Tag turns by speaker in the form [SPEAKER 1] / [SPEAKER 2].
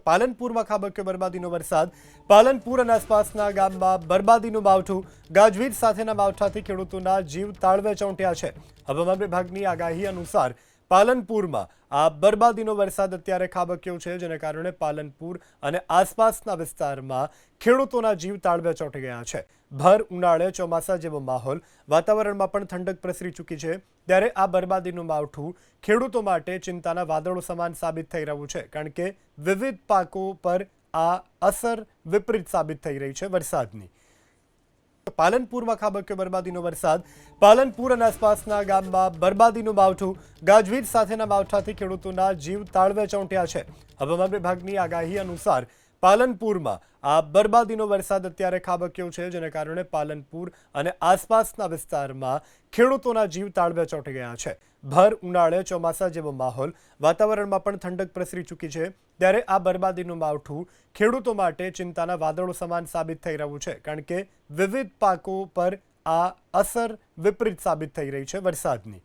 [SPEAKER 1] પાલનપુરમાં ખાબક્યો બરબાદીનો વરસાદ. પાલનપુર અને આસપાસના ગામમાં બરબાદીનું માવઠું. ગાજવીજ સાથેના માવઠાથી ખેડૂતોના જીવ તાળવે ચોંટ્યા છે. હવામાન વિભાગની આગાહી અનુસાર પાલનપુરમાં આ બરબાદીનો વરસાદ અત્યારે ખાબક્યો છે, જેને કારણે પાલનપુર અને આસપાસના વિસ્તારમાં ખેડૂતોના જીવ તાળવે ચોંટી ગયા છે. ભર ઉનાળે ચોમાસા જેવો માહોલ, વાતાવરણમાં પણ ઠંડક પ્રસરી ચૂકી છે. ત્યારે આ બરબાદીનું માવઠું ખેડૂતો માટે ચિંતાના વાદળો સમાન સાબિત થઈ રહ્યું છે, કારણ કે વિવિધ પાકો પર આ અસર વિપરીત સાબિત થઈ રહી છે વરસાદની. પાલનપુરમાં ખાબક્યો બરબાદીનો વરસાદ. પાલનપુર અને આસપાસના ગામમાં બરબાદીનું માવઠું. ગાજવીજ સાથેના માવઠાથી ખેડૂતોના જીવ તાળવે ચોંટ્યા છે. હવામાન વિભાગની આગાહી અનુસાર પાલનપુરમાં આ બરબાદીનો વરસાદ અત્યારે ખાબક્યો છે, જેને કારણે પાલનપુર અને આસપાસના વિસ્તારમાં ખેડૂતોના જીવ તાળવે ચોંટી ગયા છે. ભર ઉનાળે ચોમાસા જેવો માહોલ, વાતાવરણમાં પણ ઠંડક પ્રસરી ચૂકી છે. ત્યારે આ બરબાદીનું માવઠું ખેડૂતો માટે ચિંતાના વાદળો સમાન સાબિત થઈ રહ્યું છે, કારણ કે વિવિધ પાકો પર આ અસર વિપરીત સાબિત થઈ રહી છે વરસાદની.